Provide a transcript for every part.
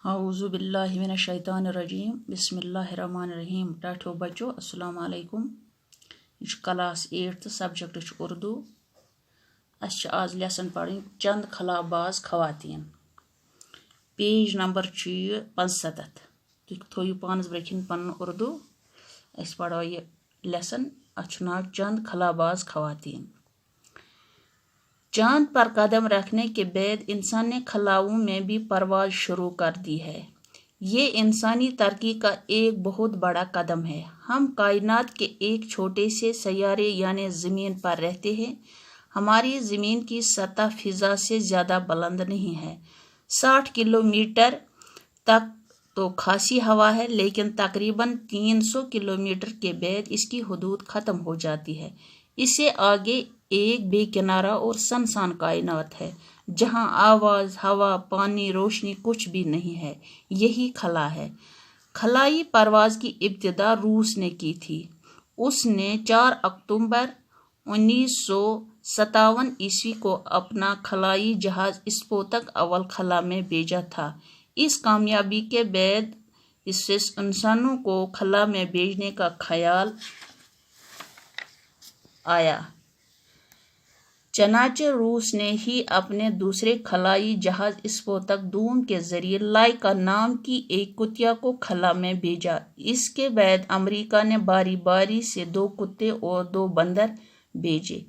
اعوذ باللہ من الشیطان الرجیم بسم اللہ الرحمن الرحیم ٹاٹھو بچو السلام علیکم یہ کلاس 8 سبجیکٹ اردو اس آز لیسن پڑھیں چند خلاباز خواتین پیج نمبر 75 تھی تھو پانس برکن پن اردو اس پڑھو یہ لیسن اچھ ناو چند خلاباز خواتین. چاند پر قدم رکھنے کے بعد انسان نے خلاؤں میں بھی پرواز شروع کر دی ہے. یہ انسانی ترقی کا ایک بہت بڑا قدم ہے. ہم کائنات کے ایک چھوٹے سے سیارے یعنی زمین پر رہتے ہیں. ہماری زمین کی سطح فضا سے زیادہ بلند نہیں ہے. 60 کلومیٹر تک تو خاصی ہوا ہے، لیکن تقریباً 300 کلومیٹر کے بعد اس کی حدود ختم ہو جاتی ہے. اس سے آگے ایک بے کنارہ اور سنسان کائنات ہے جہاں آواز، ہوا، پانی، روشنی کچھ بھی نہیں ہے. یہی خلا ہے. خلائی پرواز کی ابتدا روس نے کی تھی. اس نے 4 اکتوبر 1957 عیسوی کو اپنا خلائی جہاز اسپوتنک اول خلا میں بھیجا تھا. اس کامیابی کے بعد اس سے انسانوں کو خلا میں بھیجنے کا خیال آیا. چنانچہ روس نے ہی اپنے دوسرے خلائی جہاز اسپوتنک دوم کے ذریعے لائکا نام کی ایک کتیا کو خلا میں بھیجا. اس کے بعد امریکہ نے باری باری سے 2 کتے اور 2 بندر بھیجے.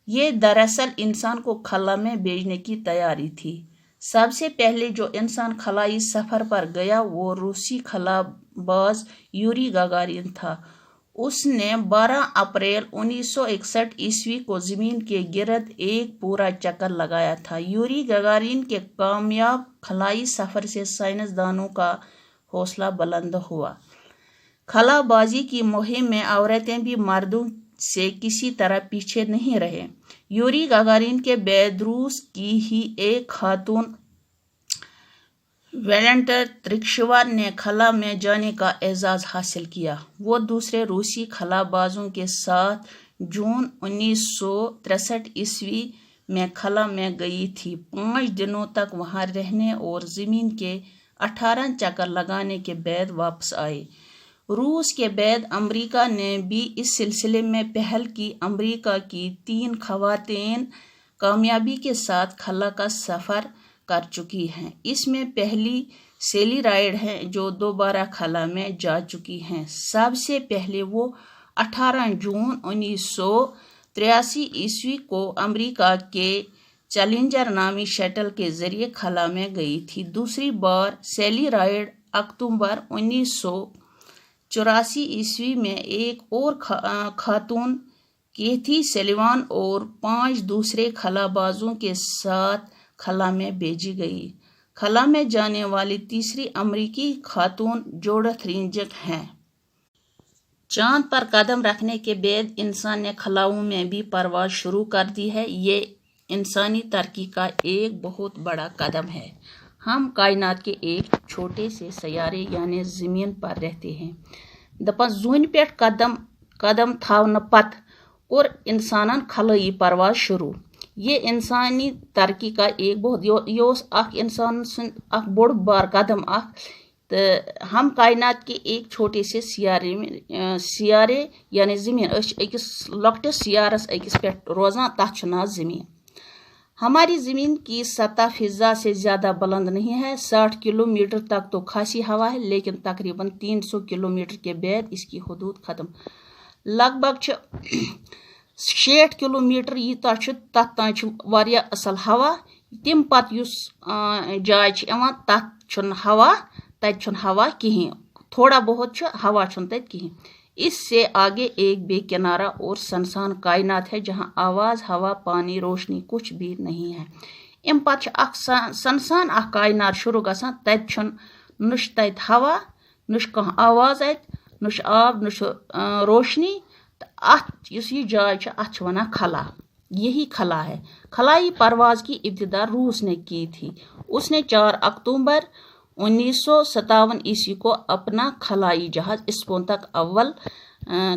یہ دراصل انسان کو خلا میں بھیجنے کی تیاری تھی. سب سے پہلے جو انسان خلائی سفر پر گیا وہ روسی خلا باز یوری گاگارین تھا. اس نے 12 اپریل 1961 عیسوی کو زمین کے گرد ایک پورا چکر لگایا تھا. یوری گاگارین کے کامیاب خلائی سفر سے سائنسدانوں کا حوصلہ بلند ہوا. خلا بازی کی مہم میں عورتیں بھی مردوں سے کسی طرح پیچھے نہیں رہے. یوری گاگارین کے بعد روس کی ہی ایک خاتون ویلنٹا ترکشیوا نے خلا میں جانے کا اعزاز حاصل کیا. وہ دوسرے روسی خلا بازوں کے ساتھ جون 1963 عیسوی میں خلا میں گئی تھی. 5 دنوں تک وہاں رہنے اور زمین کے 18 چکر لگانے کے بعد واپس آئے. روس کے بعد امریکہ نے بھی اس سلسلے میں پہل کی. امریکہ کی 3 خواتین کامیابی کے ساتھ خلا کا سفر کر چکی ہیں. اس میں پہلی سیلی رائڈ ہیں جو دوبارہ خلا میں جا چکی ہیں. سب سے پہلے وہ 18 جون 1983 عیسوی کو امریکہ کے چیلنجر نامی شٹل کے ذریعے خلا میں گئی تھی. دوسری بار سیلی رائڈ اکتوبر 1984 عیسوی میں ایک اور خاتون کیتھی سلیوان اور 5 دوسرے خلا بازوں کے ساتھ خلا میں بھیجی گئی. خلا میں جانے والی تیسری امریکی خاتون جوڈتھ رینجر ہیں. چاند پر قدم رکھنے کے بعد انسان نے خلاؤں میں بھی پرواز شروع کر دی ہے. یہ انسانی ترقی کا ایک بہت بڑا قدم ہے. ہم کائنات کے ایک چھوٹے سے سیارے یعنی زمین پر رہتے ہیں. دپان زون پیٹھ قدم تھاونہ پت کور انسانن خلائی پرواز شروع. یہ انسانی ترقی کا ایک بہت یہ انسان سن بوڑ بار قدم تو ہم کائنات کے ایک چھوٹے سے سیارے یعنی زمین اکس لکٹس سیارس اکس پہ روزان تک ناو زمین. ہماری زمین کی سطح فضا سے زیادہ بلند نہیں ہے. 60 کلومیٹر تک تو خاصی ہوا ہے، لیکن تقریباً 300 کلومیٹر کے بعد اس کی حدود ختم لگ بھگ 60 کلومیٹر یوتاہ تت تان واریاہ اصل ہوا. تم پت اس جائے تت چھن ہوا تت ہوا کہین، تھوڑا بہت ہوا چھن تت کہین. اس سے آگے ایک بے کنارہ اور سنسان کائنات ہے جہاں آواز، ہوا، پانی، روشنی کچھ بھی نہیں ہے. ام پت سنسان کائنات شروع گژھان. تت چھن نش تت ہوا، نش کانٛہہ آواز ات، نش آب، نش روشنی. ات یہ جائے ات ونان خلا. یہی خلا ہے. خلائی پرواز کی ابتدا روس نے کی تھی. اس نے 4 اکتوبر 1957 عیسوی کو اپنا خلائی جہاز اسپوتنک اول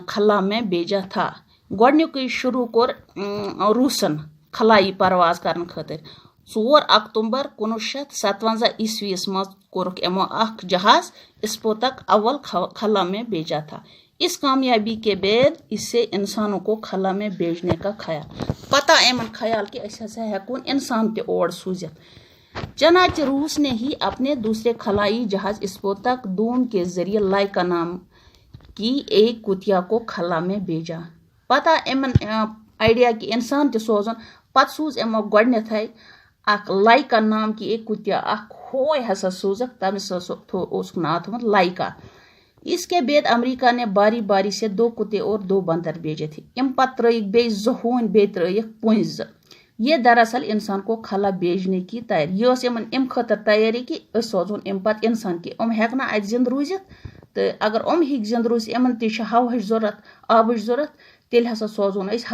خلا میں بھیجا تھا. گۄڈنیُکُے شروع کور روسن خلائی پرواز کرنے خاطر. 4 اکتوبر 1957 عیسویس مز کورک یمو اخ جہاز اسپوتک اول خلا میں بھیجا تھا. اس کامیابی کے بعد اس سے انسانوں کو خلا میں بھیجنے کا خیال پتہ ایمن خیال کہ اس ہسا ہیکون انسان تہ اور سوزت. چنانچہ روس نے ہی اپنے دوسرے خلائی جہاز اسپوتک 2 کے ذریعے لائکا نام کی ایک کتیا کو خلا میں بھیجا. پتہ ایمن آئیڈیا کہ انسان تہ سوزن پتہ سوز ایمو گۄڈنیتھ اخ لائکا نام کی ایک کتیا اخ ہوئے ہسا سوزک تمس اس ناو تھومت لائکا. اس کے بعد امریکہ نے باری باری سے 2 کتے اور 2 بندر بھیجے تھے. ام پتہ ترائیک بیٚیہِ 2 ہوٗنۍ بیٚیہِ ترائیک پٔنٛزۍ 2. یہ دراصل انسان کو خلا بھیجنے کی تیاری یہ اس ام خاطر تیاری کہ اس سوزون ام پتہ انسان کی ام ہیکنا ات زند روزت تو اگر ام ہیک زند روز امن تہ ہوہچ ضرورت آبچ ضرورت تیل ہسا سوزون اس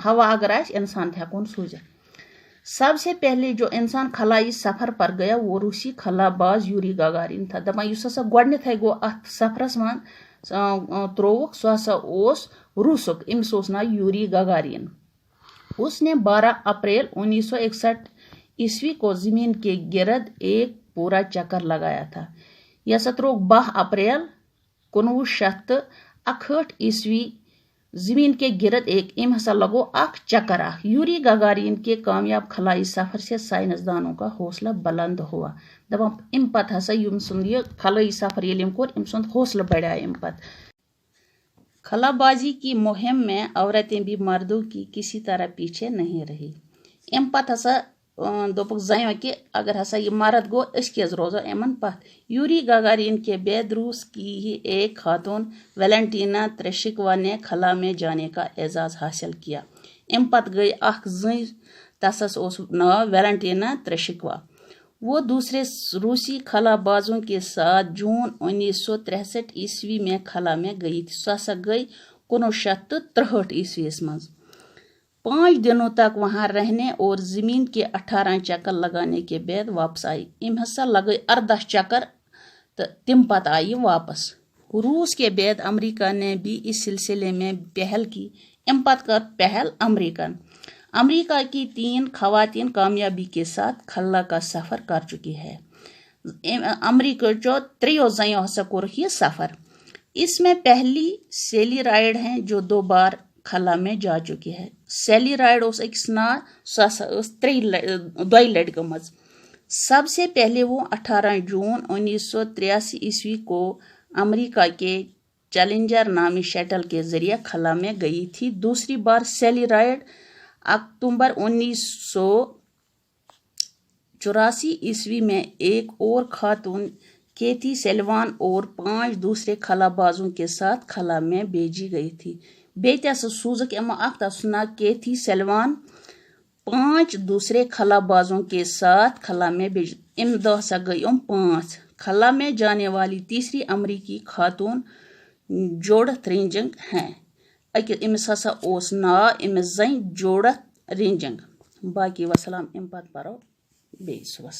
ہوا اگر آس انسان تہ ہیکون سوزت. سب سے پہلے جو انسان خلائی سفر پر گیا وہ روسی خلا باز یوری گاگارین تھا. دپان اس ہسا گۄڈنیتھ گو ات سفرس من ترووُکھ سُہ ہسا اوس روسُک امس اوس ناو یوری گاگارین. اس نے 12 اپریل 1961 عیسوی کو زمین کے گرد ایک پورا چکر لگایا تھا. یہ ہسا تروک 12 اپریل 1961 عیسوی زمین کے گرد ایک ام ہسا لگو اخ چکر اخ. یوری گاگارین کے کامیاب خلائی سفر سے سائنسدانوں کا حوصلہ بلند ہوا. دپان ام پتہ ہسا یم سند یہ خلائی سفر ییٚلہِ ام کور ام سند حوصلہ بڑھا ام پتہ. خلا بازی کی مہم میں عورتیں بھی مردوں کی کسی طرح پیچھے نہیں رہی. ام پتہ ہسا دوپک زنو کہ اگر ہسا یہ مرد گو اس کیاز روزو امن پتھ. یوری گاگارین کے بعد روس کی ہی ایک خاتون ویلنٹینا تریشکوا نے خلا میں جانے کا اعزاز حاصل کیا. ام پتہ گئی اخ زن تسس اوس ناو ویلنٹینا تریشکوا. وہ دوسرے روسی خلا بازوں کے ساتھ جون 1963 عیسوی میں خلا میں گئی تھی. سو ہسا گئی 1963 عیسویس مز. 5 دنوں تک وہاں رہنے اور زمین کے 18 چکر لگانے کے بعد واپس آئی. ام ہسا لگئی 18 چکر تو تم پتہ آئی واپس. روس کے بعد امریکہ نے بھی اس سلسلے میں پہل کی. ام پتہ کر پہل امریکہ کی 3 خواتین کامیابی کے ساتھ خلا کا سفر کر چکی ہے. امریکہ چو 3 زنوں ہسا کور یہ سفر. اس میں پہلی سیلی رائڈ ہیں جو 2 بار خلا میں جا چکی ہے. سیلی رائڈ اس اکس نا سو ہسا 2 لٹہِ گٔمٕژ. سب سے پہلے وہ 18 جون 1983 عیسوی کو امریکہ کے چیلنجر نامی شٹل کے ذریعے خلا میں گئی تھی. دوسری بار سیلی رائڈ اکتوبر 1984 عیسوی میں ایک اور خاتون کیتھی سیلوان اور 5 دوسرے خلا بازوں کے ساتھ خلا میں بھیجی گئی تھی. بیٚیہِ تہِ ہسا سوزک اما اخ تس نا کیتھی سیلوان 5 دوسرے خلا بازوں کے ساتھ خلا میں بھیج. ام دہ ہسا گئی 5 خلا میں جانے والی تیسری امریکی خاتون جوڈتھ رینجنگ ہیں. امس ہسا اوس ناو امس زن جوڈتھ رینجنگ. باقی وسلام ام پتہ پرو بیٚیہِ صُبحس.